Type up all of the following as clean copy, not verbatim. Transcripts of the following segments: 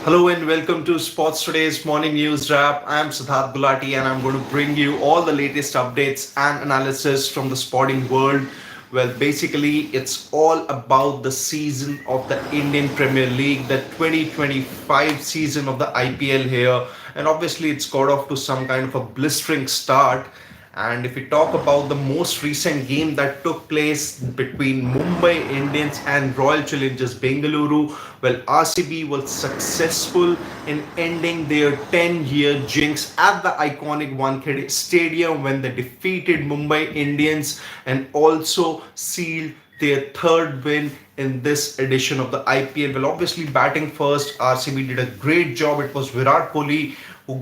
Hello and welcome to Sports Today's Morning News Wrap. I am Siddharth Gulati and I'm going to bring you all the latest updates and analysis from the sporting world. Well, basically, it's all about the season of the Indian Premier League, the 2025 season of the IPL here. And obviously, it's got off to some kind of a blistering start. And if we talk about the most recent game that took place between Mumbai Indians and Royal Challengers Bengaluru, well, RCB was successful in ending their 10-year jinx at the iconic Wankhede Stadium when they defeated Mumbai Indians and also sealed their third win in this edition of the IPL. Well, obviously, batting first, RCB did a great job. It was Virat Kohli who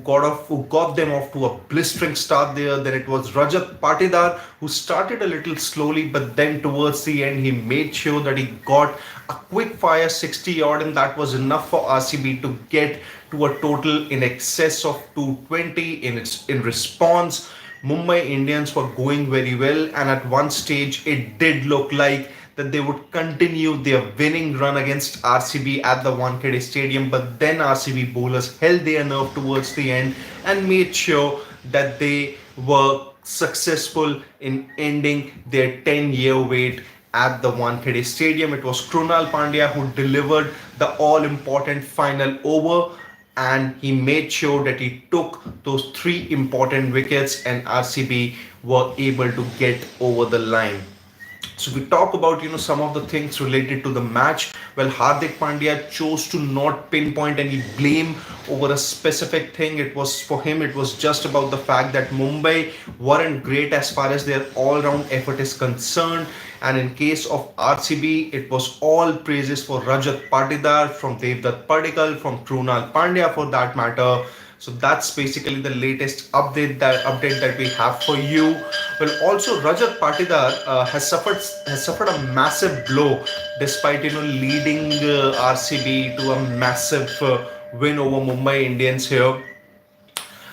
got them off to a blistering start there. Then it was Rajat Patidar who started a little slowly, but then towards the end he made sure that he got a quick fire 60 odd, and that was enough for RCB to get to a total in excess of 220 in response. Mumbai Indians were going very well, and at one stage it did look like that they would continue their winning run against RCB at the Wankhede Stadium. But then RCB bowlers held their nerve towards the end and made sure that they were successful in ending their 10-year wait at the Wankhede Stadium. It was Krunal Pandya who delivered the all-important final over, and he made sure that he took those three important wickets and RCB were able to get over the line. So we talk about some of the things related to the match. Well, Hardik Pandya chose to not pinpoint any blame over a specific thing. It was for him. It was just about the fact that Mumbai weren't great as far as their all-round effort is concerned. And in case of RCB, it was all praises for Rajat Patidar, from Devdutt Padikkal, from Krunal Pandya for that matter. So that's basically the latest update that we have for you. Well, also Rajat Patidar has suffered a massive blow despite leading RCB to a massive win over Mumbai Indians here.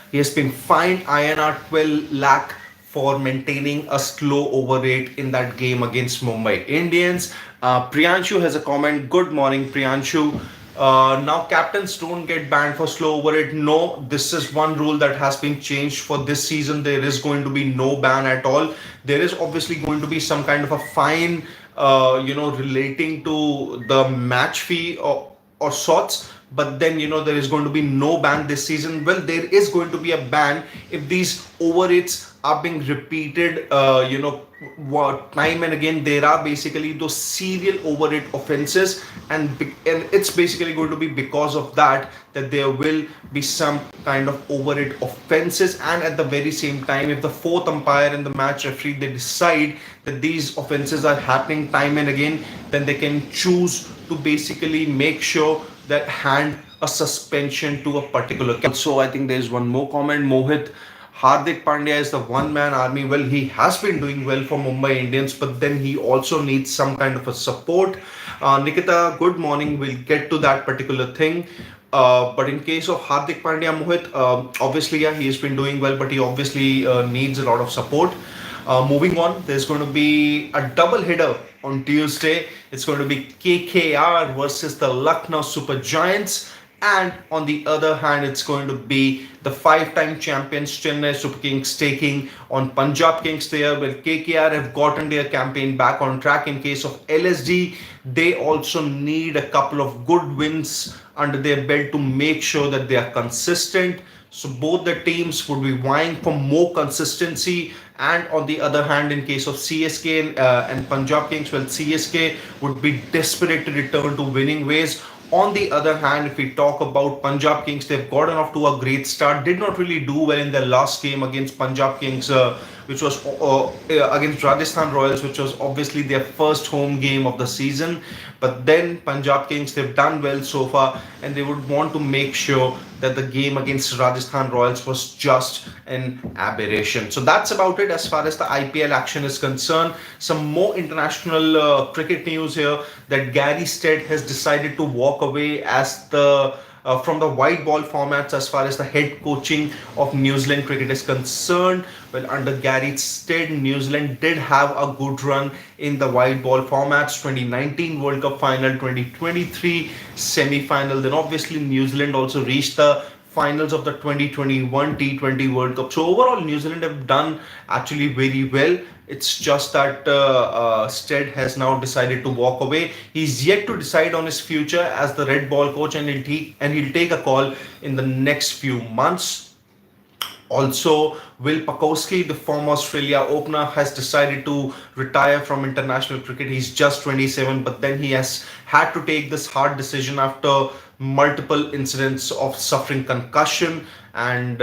He has been fined INR 12 lakh for maintaining a slow over rate in that game against Mumbai Indians. Priyanshu has a comment. Good morning, Priyanshu. Now captains don't get banned for slow over it. No, this is one rule that has been changed for this season. There is going to be no ban at all. There is obviously going to be some kind of a fine, relating to the match fee or sorts. But then there is going to be no ban this season. Well, there is going to be a ban if these over rates are being repeated, time and again. There are basically those serial over rate offenses, and it's basically going to be because of that there will be some kind of over rate offenses. And at the very same time, if the fourth umpire and the match referee, they decide that these offenses are happening time and again, then they can choose to basically make sure that hand a suspension to a particular captain. So I think there is one more comment. Mohit, Hardik Pandya is the one man army. Well, he has been doing well for Mumbai Indians, but then he also needs some kind of a support. Nikita, good morning. We'll get to that particular thing. But in case of Hardik Pandya, Mohit, obviously, yeah, he has been doing well, but he obviously needs a lot of support. Moving on, there's going to be a double header on Tuesday. It's going to be KKR versus the Lucknow Super Giants. And on the other hand, it's going to be the five-time champions Chennai Super Kings taking on Punjab Kings there. Where KKR have gotten their campaign back on track. In case of LSD, they also need a couple of good wins under their belt to make sure that they are consistent. So both the teams would be vying for more consistency. And on the other hand, in case of CSK and Punjab Kings, well, CSK would be desperate to return to winning ways. On the other hand, if we talk about Punjab Kings, they've gotten off to a great start. Did not really do well in their last game against Punjab Kings, which was against Rajasthan Royals, which was obviously their first home game of the season. But then Punjab Kings, they've done well so far, and they would want to make sure that the game against Rajasthan Royals was just an aberration. So that's about it as far as the IPL action is concerned. Some more international cricket news here, that Gary Stead has decided to walk away as the from the white ball formats as far as the head coaching of New Zealand cricket is concerned. Well, under Gary Stead, New Zealand did have a good run in the white ball formats: 2019 World Cup final, 2023 semi-final. Then obviously New Zealand also reached the finals of the 2021 T20 World Cup. So overall, New Zealand have done actually very well. It's just that Stead has now decided to walk away. He's yet to decide on his future as the red ball coach, and he'll take a call in the next few months. Also, Will Pucovski, the former Australia opener, has decided to retire from international cricket. He's just 27, but then he has had to take this hard decision after multiple incidents of suffering concussion, and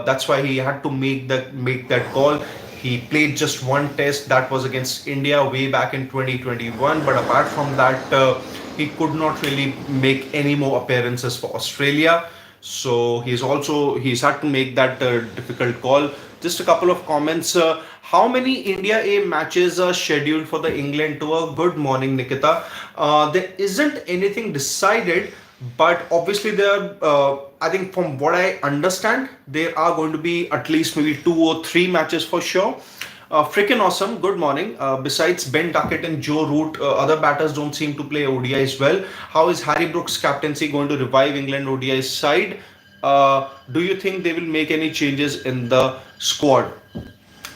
that's why he had to make that call. He played just one test, that was against India way back in 2021. But apart from that, he could not really make any more appearances for Australia. So he's had to make that difficult call. Just a couple of comments. How many India A matches are scheduled for the England tour? Good morning, Nikita. There isn't anything decided, but obviously there. I think from what I understand, there are going to be at least maybe 2 or 3 matches for sure. Freaking awesome. Good morning. Besides Ben Duckett and Joe Root, other batters don't seem to play ODI as well. How is Harry Brooks' captaincy going to revive England ODI side? Do you think they will make any changes in the squad?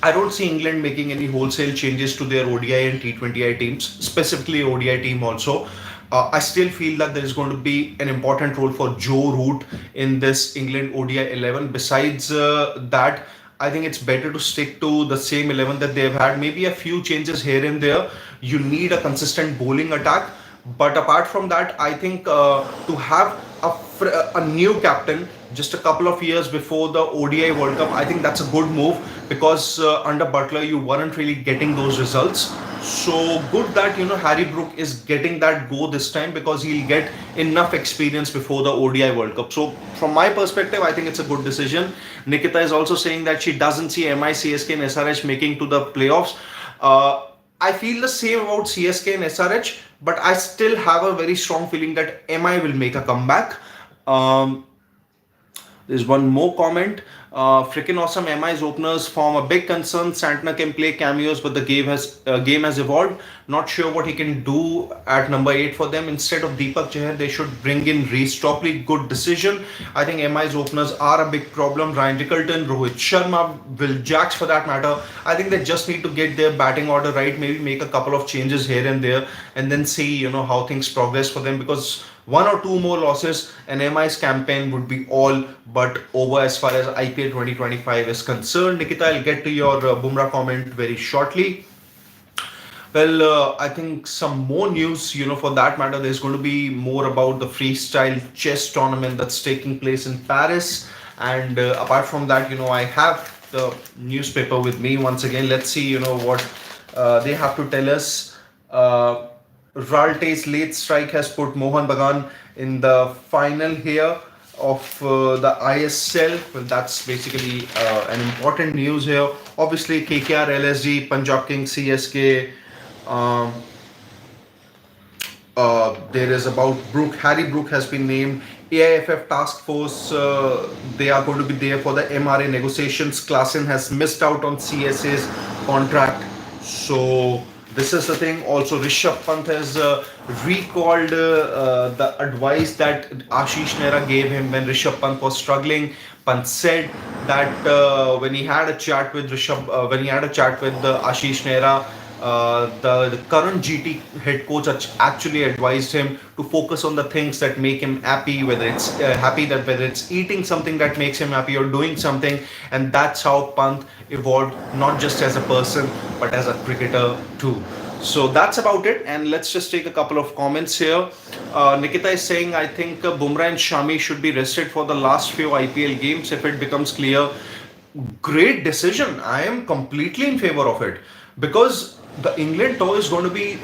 I don't see England making any wholesale changes to their ODI and T20I teams, specifically ODI team also. I still feel that there is going to be an important role for Joe Root in this England ODI 11. Besides that, I think it's better to stick to the same 11 that they've had. Maybe a few changes here and there. You need a consistent bowling attack. But apart from that, I think to have a new captain just a couple of years before the ODI World Cup, I think that's a good move, because under Butler you weren't really getting those results. So good that Harry Brook is getting that go this time, because he'll get enough experience before the ODI World Cup. So from my perspective, I think it's a good decision. Nikita is also saying that she doesn't see MI, CSK and SRH making to the playoffs. I feel the same about CSK and SRH, but I still have a very strong feeling that MI will make a comeback. Um, there's one more comment. Freaking awesome. MI's openers form a big concern. Santner can play cameos, but the game has evolved. Not sure what he can do at number 8 for them. Instead of Deepak Chahar, they should bring in Reece Topley. Good decision. I think MI's openers are a big problem. Ryan Rickelton, Rohit Sharma, Will Jacks for that matter. I think they just need to get their batting order right. Maybe make a couple of changes here and there, and then see how things progress for them, because 1 or 2 more losses and MI's campaign would be all but over as far as IPL 2025 is concerned. Nikita, I'll get to your Bumrah comment very shortly. Well, I think some more news, for that matter, there's going to be more about the freestyle chess tournament that's taking place in Paris. And apart from that, I have the newspaper with me once again. Let's see, what they have to tell us. Ralte's late strike has put Mohan Bagan in the final here of the ISL. Well, that's basically an important news here. Obviously, KKR, LSG, Punjab Kings, CSK. Um, there is about Harry Brook has been named. AIFF task force, they are going to be there for the MRA negotiations. Klassen has missed out on CSA's contract. So this is the thing. Also, Rishabh Pant has recalled the advice that Ashish Nehra gave him when Rishabh Pant was struggling. Pant said that when he had a chat with Ashish Nehra, the current GT head coach actually advised him to focus on the things that make him happy, whether it's eating something that makes him happy or doing something, and that's how Pant evolved, not just as a person but as a cricketer too. So that's about it, and let's just take a couple of comments here. Nikita is saying, I think Bumrah and Shami should be rested for the last few IPL games if it becomes clear. Great decision. I am completely in favor of it, because the England tour is going to be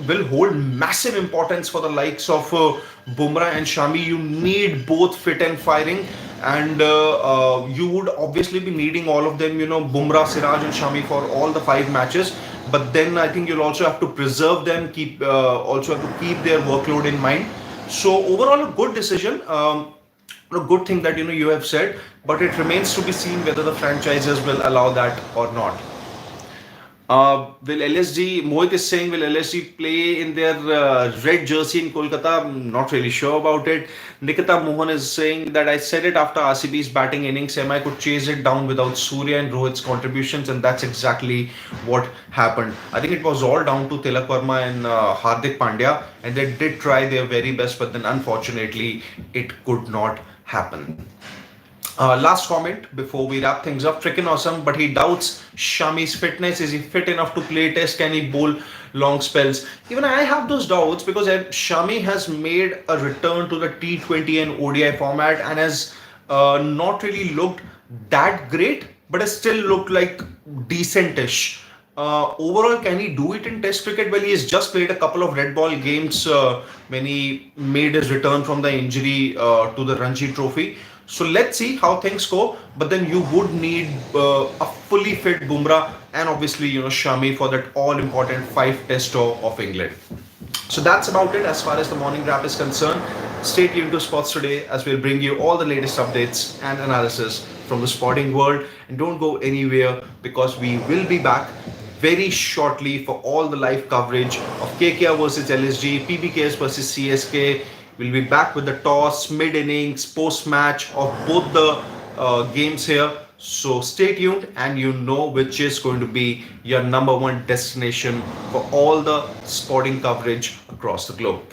will hold massive importance for the likes of Bumrah and Shami. You need both fit and firing, and you would obviously be needing all of them. Bumrah, Siraj, and Shami for all the 5 matches. But then I think you'll also have to preserve them. Also have to keep their workload in mind. So overall, a good decision. good thing that you have said, but it remains to be seen whether the franchises will allow that or not. Will LSG, Mohit is saying, will LSG play in their red jersey in Kolkata? I'm not really sure about it. Nikita Mohan is saying that I said it after RCB's batting innings, Semi could chase it down without Surya and Rohit's contributions, and that's exactly what happened. I think it was all down to Tilak Verma and Hardik Pandya, and they did try their very best, but then unfortunately it could not happen. Last comment before we wrap things up. Freaking awesome, but he doubts Shami's fitness. Is he fit enough to play test? Can he bowl long spells? Even I have those doubts because Shami has made a return to the T20 and ODI format and has not really looked that great, but has still looked like decentish. Overall, can he do it in Test cricket? Well, he has just played a couple of red ball games when he made his return from the injury to the Ranji Trophy. So let's see how things go. But then you would need a fully fit Bumrah and obviously Shami for that all important five-test tour of England. So that's about it as far as the morning wrap is concerned. Stay tuned to Sports Today as we'll bring you all the latest updates and analysis from the sporting world. And don't go anywhere because we will be back very shortly for all the live coverage of KKR versus LSG, PBKS versus CSK. We'll be back with the toss, mid innings, post match of both the games here. So stay tuned and you know which is going to be your number one destination for all the sporting coverage across the globe.